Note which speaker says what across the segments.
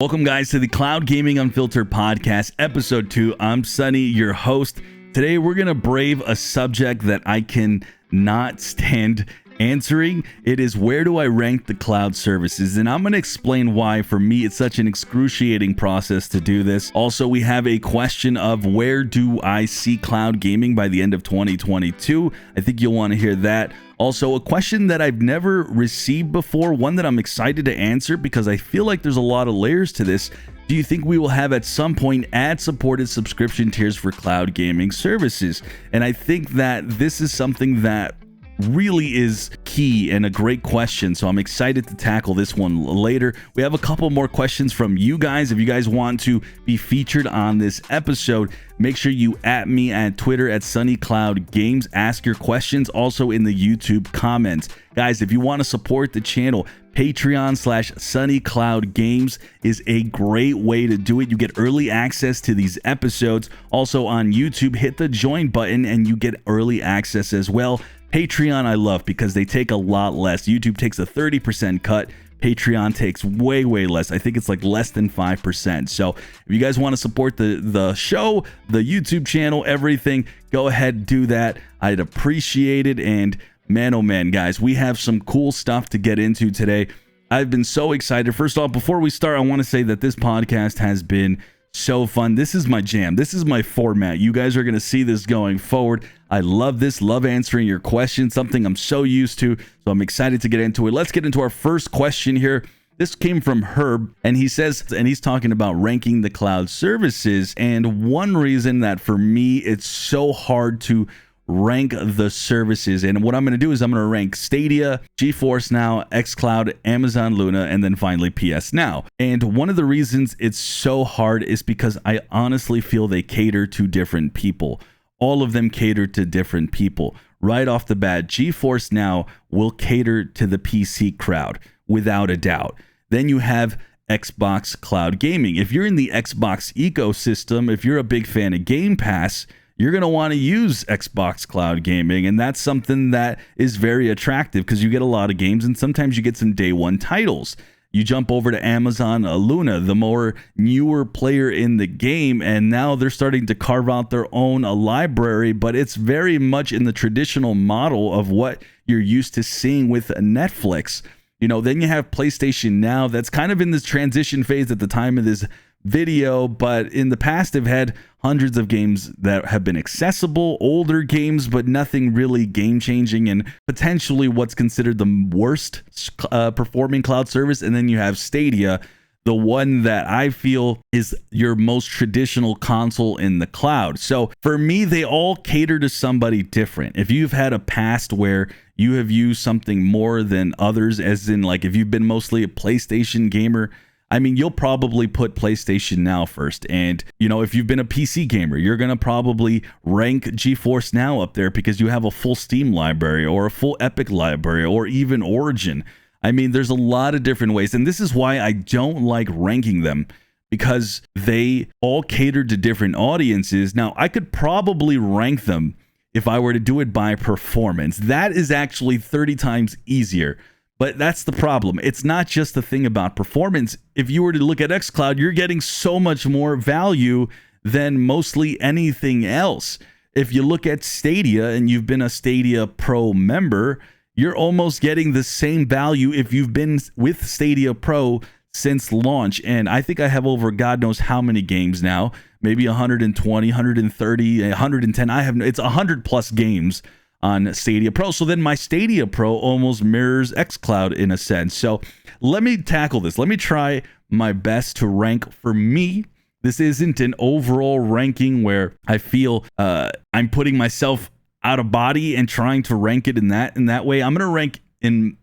Speaker 1: Welcome, guys, to the Cloud Gaming Unfiltered podcast, episode 2. I'm Sunny, your host. Today, we're going to brave a subject that I can not stand answering. It is, where do I rank the cloud services? And I'm going to explain why. For me, it's such an excruciating process to do this. Also, we have a question of, where do I see cloud gaming by the end of 2022? I think you'll want to hear that. Also, a question that I've never received before, one that I'm excited to answer because I feel like there's a lot of layers to this. Do you think we will have at some point ad-supported subscription tiers for cloud gaming services? And I think that this is something that really is key and a great question, so I'm excited to tackle this one later. We have a couple more questions from you guys. If you guys want to be featured on this episode, make sure you at me at Twitter at SunnyCloudGames. Ask your questions also in the YouTube comments. Guys, if you want to support the channel, Patreon/SunnyCloudGames is a great way to do it. You get early access to these episodes. Also on YouTube, hit the join button and you get early access as well. Patreon I love because they take a lot less. YouTube takes a 30% cut. Patreon takes way less. I think it's like less than 5%. So if you guys want to support the show, the YouTube channel, everything, go ahead, do that. I'd appreciate it. And man, oh man, guys, we have some cool stuff to get into today. I've been so excited. First off, before we start, I want to say that this podcast has been so fun. This is my jam. This is my format. You guys are going to see this going forward. I love this. Love answering your questions, something I'm so used to. So I'm excited to get into it. Let's get into our first question here. This came from Herb, and he says, and he's talking about ranking the cloud services. And one reason that for me, it's so hard to rank the services, and what I'm going to do is I'm going to rank Stadia, GeForce Now, xCloud, Amazon Luna, and then finally PS Now. And one of the reasons it's so hard is because I honestly feel they cater to different people. All of them cater to different people. Right off the bat, GeForce Now will cater to the PC crowd without a doubt. Then you have Xbox Cloud Gaming. If you're in the Xbox ecosystem, if you're a big fan of Game Pass, you're going to want to use Xbox Cloud Gaming, and that's something that is very attractive because you get a lot of games, and sometimes you get some day one titles. You jump over to Amazon Luna, the more newer player in the game, and now they're starting to carve out their own library, but it's very much in the traditional model of what you're used to seeing with Netflix. You know, then you have PlayStation Now that's kind of in this transition phase at the time of this video, but in the past they've had hundreds of games that have been accessible, older games, but nothing really game-changing and potentially what's considered the worst performing cloud service. And then you have Stadia, the one that I feel is your most traditional console in the cloud. So for me, they all cater to somebody different. If you've had a past where you have used something more than others, as in like if you've been mostly a PlayStation gamer, I mean, you'll probably put PlayStation Now first. And, you know, if you've been a PC gamer, you're going to probably rank GeForce Now up there because you have a full Steam library or a full Epic library or even Origin. I mean, there's a lot of different ways. And this is why I don't like ranking them, because they all cater to different audiences. Now, I could probably rank them if I were to do it by performance. That is actually 30 times easier. But that's the problem. It's not just the thing about performance. If you were to look at xCloud, you're getting so much more value than mostly anything else. If you look at Stadia and you've been a Stadia Pro member, you're almost getting the same value if you've been with Stadia Pro since launch. And I think I have over God knows how many games now, maybe 120, 130, 110. It's 100 plus games on Stadia Pro. So then my Stadia Pro almost mirrors xCloud in a sense. So let me tackle this. Let me try my best to rank. For me, this isn't an overall ranking where I feel I'm putting myself out of body and trying to rank it in that way. I'm going to rank in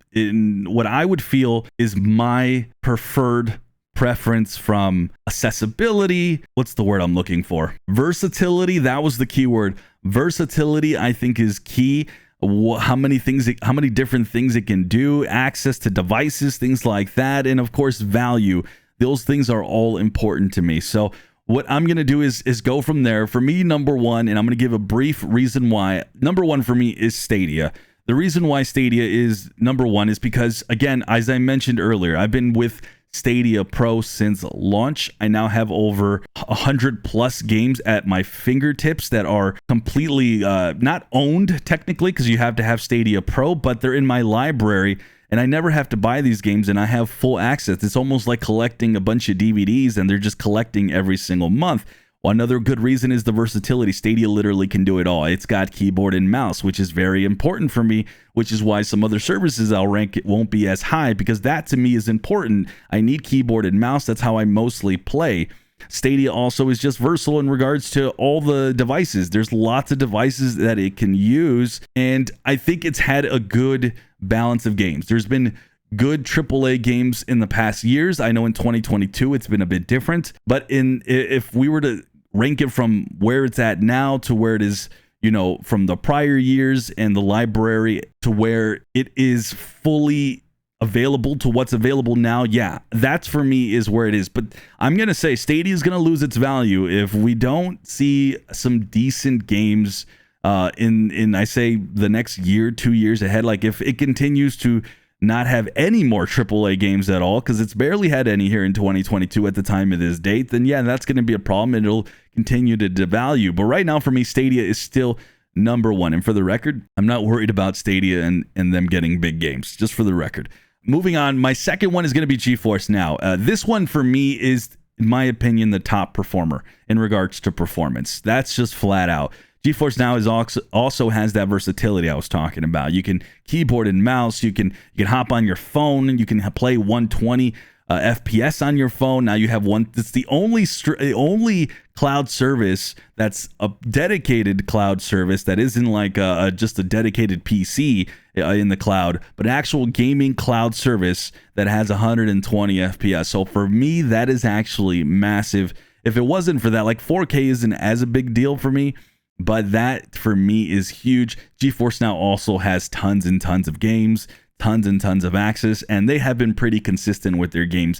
Speaker 1: what I would feel is my preferred preference from accessibility. What's the word I'm looking for? Versatility. That was the key word. Versatility, I think, is key. How many different things it can do, access to devices, things like that, and of course value. Those things are all important to me. So what I'm going to do is go from there. For me, number one, and I'm going to give a brief reason why. Number one for me is Stadia. The reason why Stadia is number one is because, again, as I mentioned earlier, I've been with Stadia Pro since launch. I now have over 100 plus games at my fingertips that are completely not owned technically, because you have to have Stadia Pro, but they're in my library and I never have to buy these games and I have full access. It's almost like collecting a bunch of DVDs and they're just collecting every single month. Another good reason is the versatility. Stadia literally can do it all. It's got keyboard and mouse, which is very important for me, which is why some other services I'll rank it won't be as high, because that to me is important. I need keyboard and mouse. That's how I mostly play. Stadia also is just versatile in regards to all the devices. There's lots of devices that it can use, and I think it's had a good balance of games. There's been good AAA games in the past years. I know in 2022 it's been a bit different, but if we were to rank it from where it's at now to where it is, you know, from the prior years and the library to where it is fully available to what's available now, yeah, that's for me is where it is. But I'm going to say Stadia is going to lose its value if we don't see some decent games in I say the next year, 2 years ahead. Like if it continues to not have any more AAA games at all, because it's barely had any here in 2022 at the time of this date, then yeah, that's going to be a problem and it'll continue to devalue. But right now for me, Stadia is still number one. And for the record, I'm not worried about Stadia and them getting big games, just for the record. Moving on, my second one is going to be GeForce Now. This one for me is, in my opinion, the top performer in regards to performance. That's just flat out. GeForce Now is also has that versatility I was talking about. You can keyboard and mouse. You can hop on your phone and you can play 120 FPS on your phone. Now you have one. It's the only cloud service that's a dedicated cloud service that isn't like just a dedicated PC in the cloud, but an actual gaming cloud service that has 120 FPS. So for me, that is actually massive. If it wasn't for that, like 4K isn't as a big deal for me, but that for me is huge. GeForce Now also has tons and tons of games, tons and tons of access, and they have been pretty consistent with their games.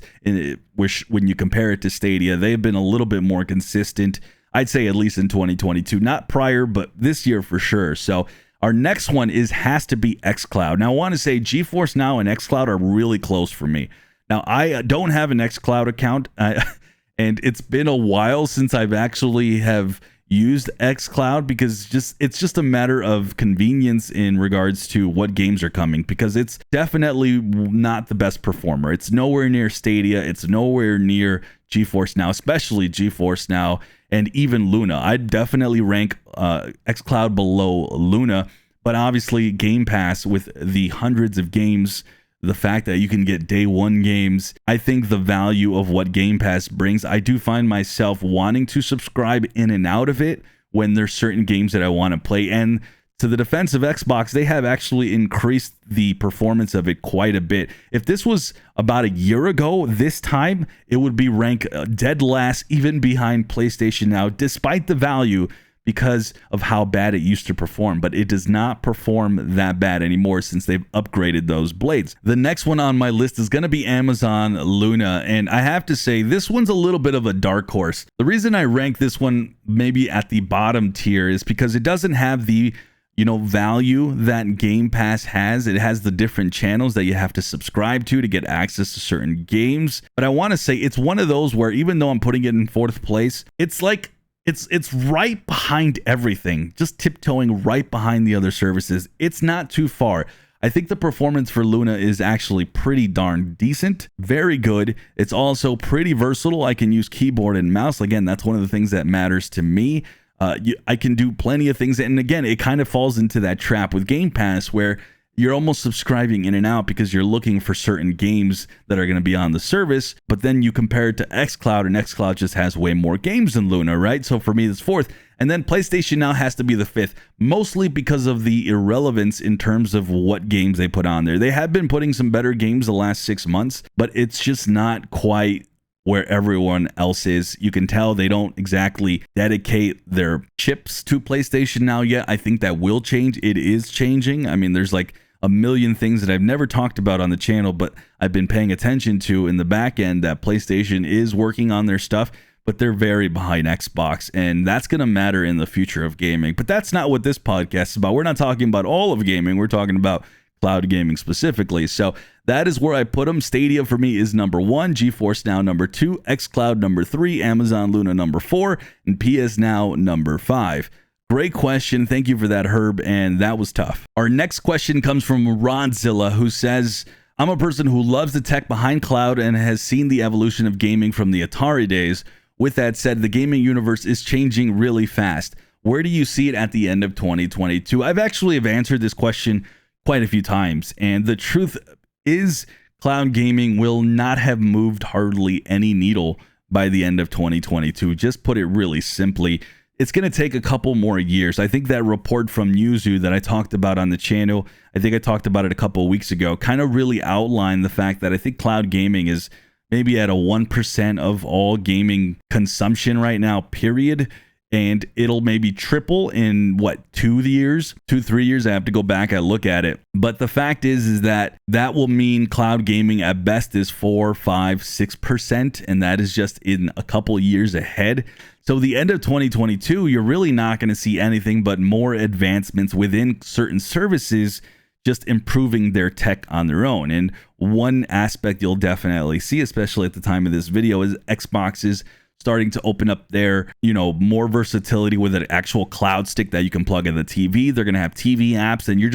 Speaker 1: Which, when you compare it to Stadia, they've been a little bit more consistent, I'd say, at least in 2022. Not prior, but this year for sure. So our next one has to be xCloud. Now I want to say GeForce Now and xCloud are really close for me. Now I don't have an xCloud account, and it's been a while since I've actually have used xCloud, because it's just a matter of convenience in regards to what games are coming, because it's definitely not the best performer. It's nowhere near Stadia. It's nowhere near GeForce Now, especially GeForce Now and even Luna. I'd definitely rank xCloud below Luna, but obviously Game Pass with the hundreds of games, the fact that you can get day one games, I think the value of what Game Pass brings, I do find myself wanting to subscribe in and out of it when there's certain games that I want to play. And to the defense of Xbox, they have actually increased the performance of it quite a bit. If this was about a year ago, this time, it would be ranked dead last, even behind PlayStation Now, despite the value, because of how bad it used to perform. But it does not perform that bad anymore since they've upgraded those blades. The next one on my list is going to be Amazon Luna, and I have to say this one's a little bit of a dark horse. The reason I rank this one maybe at the bottom tier is because it doesn't have the value that Game Pass has. It has the different channels that you have to subscribe to get access to certain games. But I want to say it's one of those where, even though I'm putting it in fourth place, it's like it's right behind everything, just tiptoeing right behind the other services. It's not too far. I think the performance for Luna is actually pretty darn decent, very good. It's also pretty versatile. I can use keyboard and mouse. Again, that's one of the things that matters to me. I can do plenty of things. And again, it kind of falls into that trap with Game Pass where you're almost subscribing in and out because you're looking for certain games that are going to be on the service, but then you compare it to xCloud, and xCloud just has way more games than Luna, right? So for me, it's fourth. And then PlayStation Now has to be the fifth, mostly because of the irrelevance in terms of what games they put on there. They have been putting some better games the last 6 months, but it's just not quite where everyone else is. You can tell they don't exactly dedicate their chips to PlayStation Now yet. I think that will change. It is changing. I mean, there's like a million things that I've never talked about on the channel, but I've been paying attention to in the back end that PlayStation is working on their stuff, but they're very behind Xbox, and that's going to matter in the future of gaming. But that's not what this podcast is about. We're not talking about all of gaming. We're talking about cloud gaming specifically. So that is where I put them. Stadia for me is number 1, GeForce Now number 2, xCloud number 3, Amazon Luna number 4, and PS Now number 5. Great question. Thank you for that, Herb, and that was tough. Our next question comes from Rodzilla, who says, I'm a person who loves the tech behind cloud and has seen the evolution of gaming from the Atari days. With that said, the gaming universe is changing really fast. Where do you see it at the end of 2022? I've actually answered this question quite a few times, and the truth is cloud gaming will not have moved hardly any needle by the end of 2022. Just put it really simply, it's going to take a couple more years. I think that report from Newzoo that I talked about on the channel, I think I talked about it a couple of weeks ago, kind of really outlined the fact that I think cloud gaming is maybe at a 1% of all gaming consumption right now, period. And it'll maybe triple in 2 years, 3 years. I have to go back and look at it. But the fact is that will mean cloud gaming at best is 4, 5, 6%. And that is just in a couple years ahead. So the end of 2022, you're really not going to see anything but more advancements within certain services, just improving their tech on their own. And one aspect you'll definitely see, especially at the time of this video, is Xbox's starting to open up their, more versatility with an actual cloud stick that you can plug in the TV. They're going to have TV apps, and you're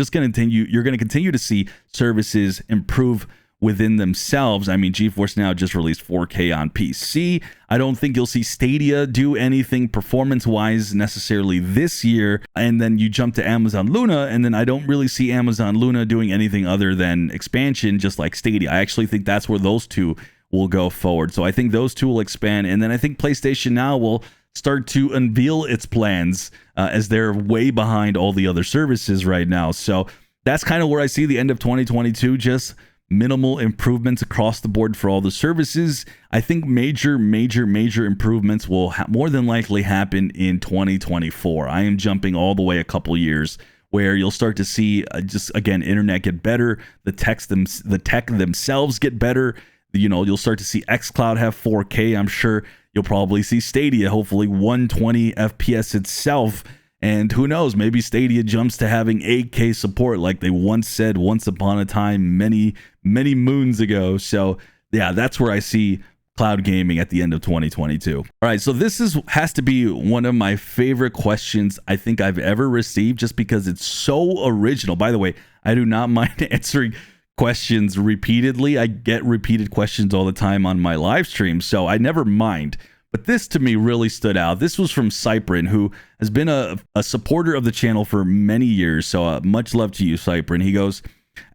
Speaker 1: going to continue to see services improve within themselves. I mean, GeForce Now just released 4K on PC. I don't think you'll see Stadia do anything performance-wise necessarily this year. And then you jump to Amazon Luna, and then I don't really see Amazon Luna doing anything other than expansion, just like Stadia. I actually think that's where those two will go forward. So I think those two will expand. And then I think PlayStation Now will start to unveil its plans as they're way behind all the other services right now. So that's kind of where I see the end of 2022, just minimal improvements across the board for all the services. I think major improvements will more than likely happen in 2024. I am jumping all the way a couple years, where you'll start to see just, again, internet get better, the tech themselves get better. You'll start to see xCloud have 4K. I'm sure you'll probably see Stadia, hopefully 120 FPS itself. And who knows, maybe Stadia jumps to having 8K support like they once said once upon a time, many moons ago. So yeah, that's where I see cloud gaming at the end of 2022. All right, so this has to be one of my favorite questions I think I've ever received, just because it's so original. By the way, I do not mind answering questions repeatedly. I get repeated questions all the time on my live stream, so I never mind. But this to me really stood out. This was from Cyprin, who has been a supporter of the channel for many years. So much love to you, Cyprin. He goes,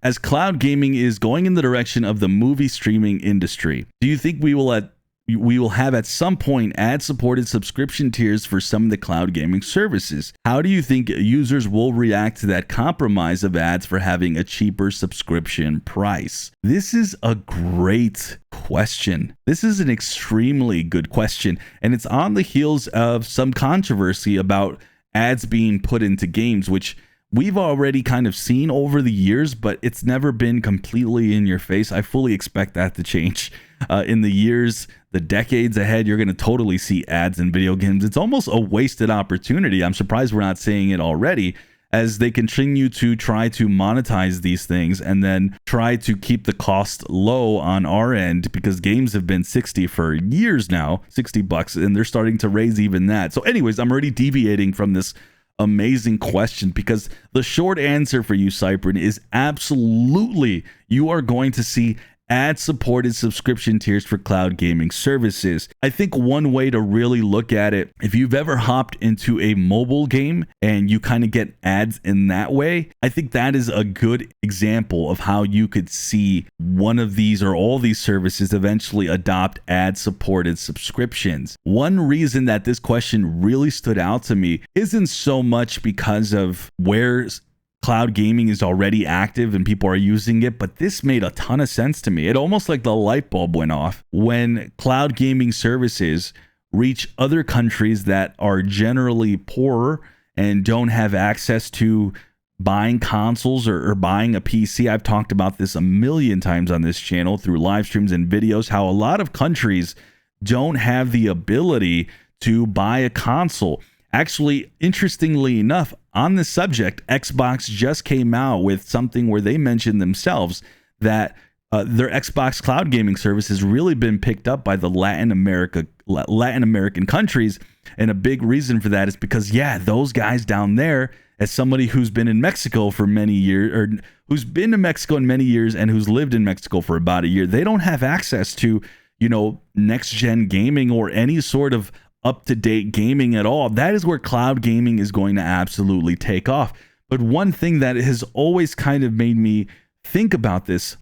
Speaker 1: as cloud gaming is going in the direction of the movie streaming industry, do you think we will have at some point ad-supported subscription tiers for some of the cloud gaming services? How do you think users will react to that compromise of ads for having a cheaper subscription price? This is a great question. This is an extremely good question, and it's on the heels of some controversy about ads being put into games, which we've already kind of seen over the years, but it's never been completely in your face. I fully expect that to change in the decades ahead. You're going to totally see ads in video games. It's almost a wasted opportunity. I'm surprised we're not seeing it already, as they continue to try to monetize these things and then try to keep the cost low on our end, because games have been 60 for years now, $60, and they're starting to raise even that. So anyways, I'm already deviating from this amazing question, because the short answer for you, Cyprin, is absolutely you are going to see ad-supported subscription tiers for cloud gaming services. I think one way to really look at it, if you've ever hopped into a mobile game and you kind of get ads in that way, I think that is a good example of how you could see one of these or all these services eventually adopt ad-supported subscriptions. One reason that this question really stood out to me isn't so much because of where cloud gaming is already active and people are using it, but this made a ton of sense to me. It almost like the light bulb went off when cloud gaming services reach other countries that are generally poorer and don't have access to buying consoles or buying a PC. I've talked about this a million times on this channel through live streams and videos, how a lot of countries don't have the ability to buy a console. Actually, interestingly enough, on this subject, Xbox just came out with something where they mentioned themselves that their Xbox cloud gaming service has really been picked up by the Latin American countries. And a big reason for that is because, yeah, those guys down there, as somebody who's been in Mexico for many years, or who's been to Mexico in many years and who's lived in Mexico for about a year, they don't have access to, next gen gaming or any sort of up-to-date gaming at all. That is where cloud gaming is going to absolutely take off. But one thing that has always kind of made me think about this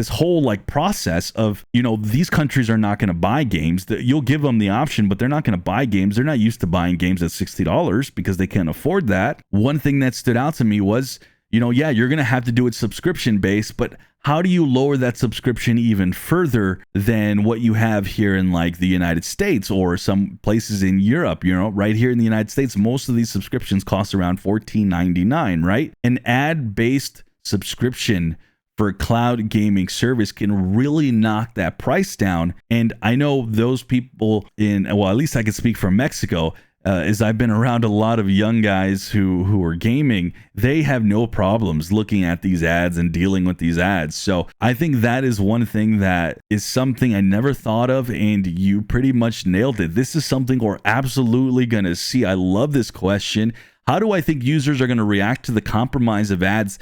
Speaker 1: whole like process of, these countries are not going to buy games. You'll give them the option, but they're not going to buy games. They're not used to buying games at $60 because they can't afford that. One thing that stood out to me was, yeah, you're going to have to do it subscription based, but how do you lower that subscription even further than what you have here in like the United States or some places in Europe? Right here in the United States, most of these subscriptions cost around $14.99, right? An ad-based subscription for a cloud gaming service can really knock that price down. And I know those people at least I can speak from Mexico, as I've been around a lot of young guys who are gaming, they have no problems looking at these ads and dealing with these ads. So I think that is one thing that is something I never thought of, and you pretty much nailed it. This is something we're absolutely going to see. I love this question. How do I think users are going to react to the compromise of ads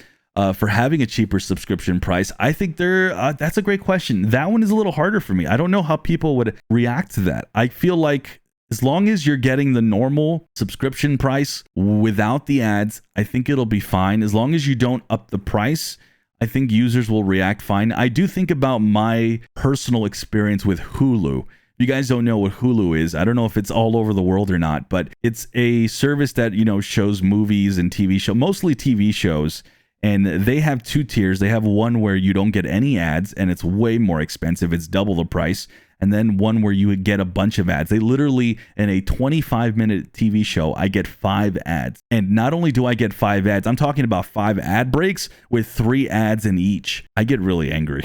Speaker 1: for having a cheaper subscription price? I think that's a great question. That one is a little harder for me. I don't know how people would react to that. I feel like as long as you're getting the normal subscription price without the ads, I think it'll be fine. As long as you don't up the price, I think users will react fine. I do think about my personal experience with Hulu. If you guys don't know what Hulu is, I don't know if it's all over the world or not, but it's a service that, shows movies and TV shows, mostly TV shows. And they have two tiers. They have one where you don't get any ads and it's way more expensive. It's double the price. And then one where you would get a bunch of ads. They literally, in a 25-minute TV show, I get 5 ads. And not only do I get 5 ads, I'm talking about 5 ad breaks with 3 ads in each. I get really angry.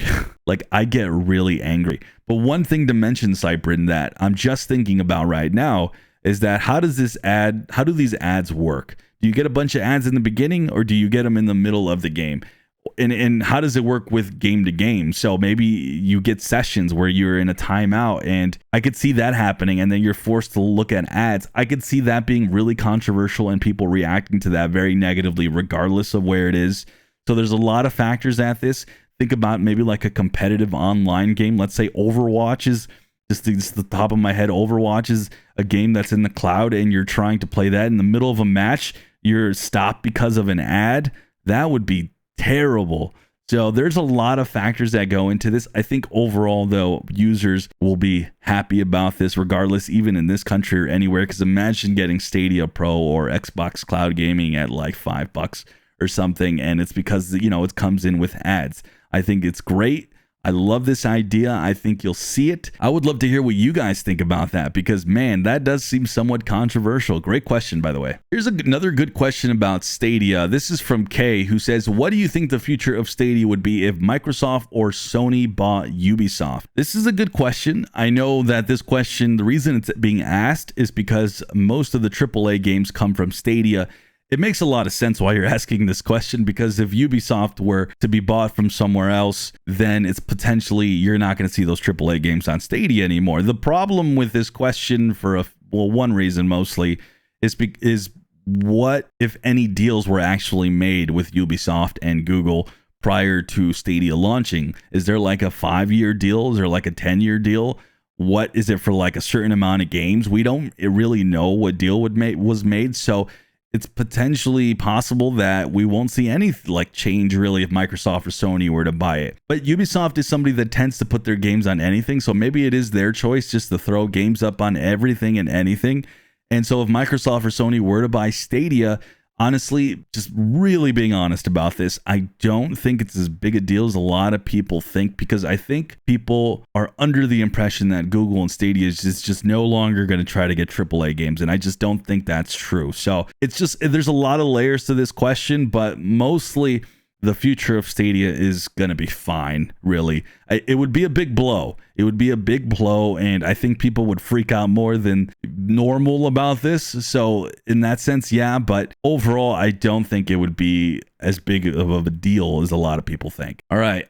Speaker 1: I get really angry. But one thing to mention, Cyprin, that I'm just thinking about right now is that how do these ads work? Do you get a bunch of ads in the beginning, or do you get them in the middle of the game? And how does it work with game to game? So maybe you get sessions where you're in a timeout, and I could see that happening, and then you're forced to look at ads. I could see that being really controversial and people reacting to that very negatively, regardless of where it is. So there's a lot of factors at this. Think about maybe like a competitive online game. Let's say Overwatch is just the top of my head. Overwatch is a game that's in the cloud, and you're trying to play that in the middle of a match. You're stopped because of an ad. That would be terrible. So there's a lot of factors that go into this. I think overall, though, users will be happy about this regardless, even in this country or anywhere. Because imagine getting Stadia Pro or Xbox Cloud Gaming at like $5 or something, and it's because it comes in with ads. I think it's great. I love this idea. I think you'll see it. I would love to hear what you guys think about that, because man, that does seem somewhat controversial. Great question, by the way. Here's another good question about Stadia. This is from Kay, who says, what do you think the future of Stadia would be if Microsoft or Sony bought Ubisoft? This is a good question. I know that this question, the reason it's being asked is because most of the AAA games come from Stadia. It makes a lot of sense why you're asking this question, because if Ubisoft were to be bought from somewhere else, then it's potentially you're not going to see those AAA games on Stadia anymore. The problem with this question, for one reason mostly, is what, if any, deals were actually made with Ubisoft and Google prior to Stadia launching? Is there like a 5-year deal? Is there like a 10-year deal? What is it for, like a certain amount of games? We don't really know what deal was made, so it's potentially possible that we won't see any like change really if Microsoft or Sony were to buy it. But Ubisoft is somebody that tends to put their games on anything, so maybe it is their choice just to throw games up on everything and anything. And so if Microsoft or Sony were to buy Stadia, honestly, just really being honest about this, I don't think it's as big a deal as a lot of people think, because I think people are under the impression that Google and Stadia is just no longer going to try to get AAA games, and I just don't think that's true. So it's just, there's a lot of layers to this question, but mostly the future of Stadia is going to be fine, really. It would be a big blow. It would be a big blow, and I think people would freak out more than normal about this. So in that sense, yeah, but overall, I don't think it would be as big of a deal as a lot of people think. All right,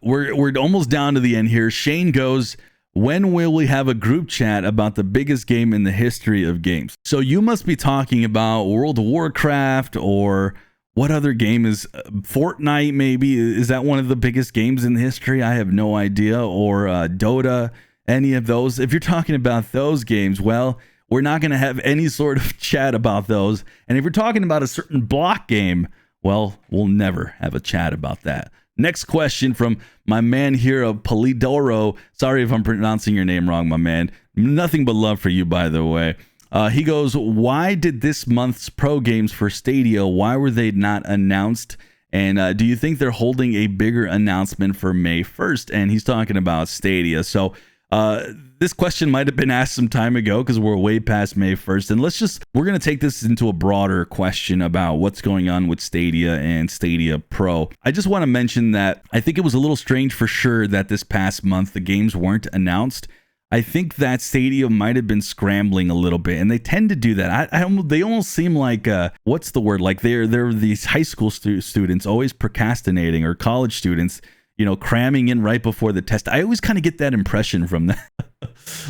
Speaker 1: we're almost down to the end here. Shane goes, when will we have a group chat about the biggest game in the history of games? So you must be talking about World of Warcraft, or what other game is Fortnite maybe? Is that one of the biggest games in history? I have no idea. Or Dota, any of those. If you're talking about those games, well, we're not going to have any sort of chat about those. And if you're talking about a certain block game, well, we'll never have a chat about that. Next question from my man here of Polidoro. Sorry if I'm pronouncing your name wrong, my man. Nothing but love for you, by the way. He goes, why did this month's pro games for Stadia, why were they not announced? And do you think they're holding a bigger announcement for May 1st? And he's talking about Stadia. So this question might have been asked some time ago because we're way past May 1st. And we're going to take this into a broader question about what's going on with Stadia and Stadia Pro. I just want to mention that I think it was a little strange for sure that this past month the games weren't announced. I think that Stadia might have been scrambling a little bit, and they tend to do that. They almost seem like, what's the word? Like they're these high school students always procrastinating, or college students, cramming in right before the test. I always kind of get that impression from them.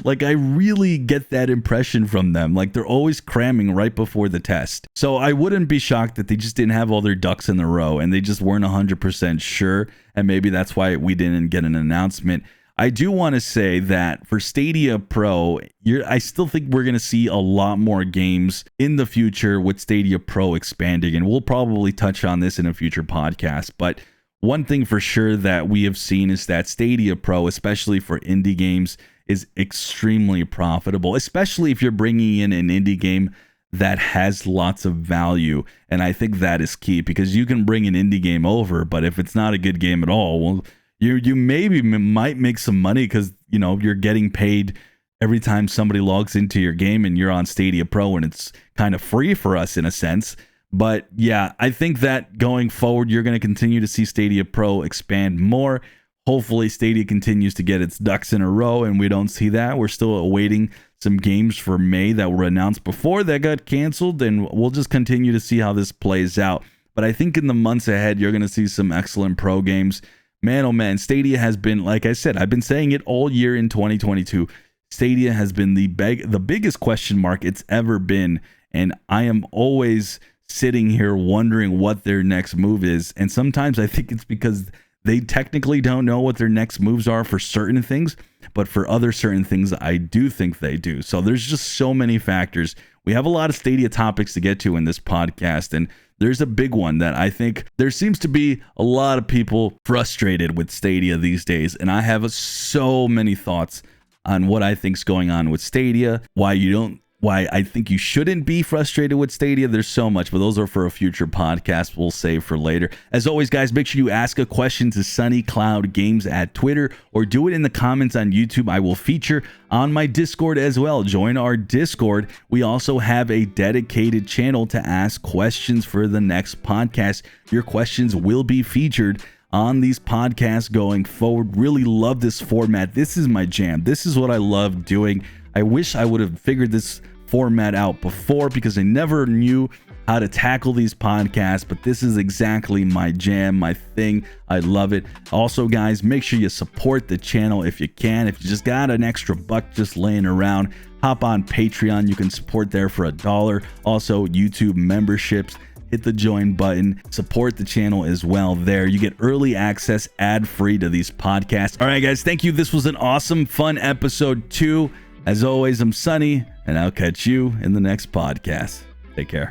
Speaker 1: Like, I really get that impression from them. Like, they're always cramming right before the test. So I wouldn't be shocked that they just didn't have all their ducks in a row and they just weren't 100% sure. And maybe that's why we didn't get an announcement. I do want to say that for Stadia Pro, I still think we're going to see a lot more games in the future with Stadia Pro expanding. And we'll probably touch on this in a future podcast. But one thing for sure that we have seen is that Stadia Pro, especially for indie games, is extremely profitable, especially if you're bringing in an indie game that has lots of value. And I think that is key, because you can bring an indie game over, but if it's not a good game at all, well, you maybe might make some money because, you're getting paid every time somebody logs into your game and you're on Stadia Pro, and it's kind of free for us in a sense. But yeah, I think that going forward, you're going to continue to see Stadia Pro expand more. Hopefully Stadia continues to get its ducks in a row and we don't see that. We're still awaiting some games for May that were announced before that got canceled, and we'll just continue to see how this plays out. But I think in the months ahead, you're going to see some excellent pro games. Man, oh man, Stadia has been, like I said, I've been saying it all year in 2022. Stadia has been the biggest question mark it's ever been. And I am always sitting here wondering what their next move is. And sometimes I think it's because they technically don't know what their next moves are for certain things, but for other certain things, I do think they do. So there's just so many factors. We have a lot of Stadia topics to get to in this podcast, and there's a big one that I think there seems to be a lot of people frustrated with Stadia these days, and I have so many thoughts on what I think's going on with Stadia, why I think you shouldn't be frustrated with Stadia. There's so much, but those are for a future podcast we'll save for later. As always, guys, make sure you ask a question to Sunny Cloud Games at Twitter, or do it in the comments on YouTube. I will feature on my Discord as well. Join our Discord. We also have a dedicated channel to ask questions for the next podcast. Your questions will be featured on these podcasts going forward. Really love this format. This is my jam. This is what I love doing. I wish I would have figured this format out before, because I never knew how to tackle these podcasts, but this is exactly my jam, my thing. I love it. Also, guys, make sure you support the channel if you can. If you just got an extra buck just laying around, hop on Patreon. You can support there for $1. Also, YouTube memberships. Hit the join button, support the channel as well there. You get early access ad-free to these podcasts. All right, guys, thank you. This was an awesome, fun episode 2. As always, I'm Sunny, and I'll catch you in the next podcast. Take care.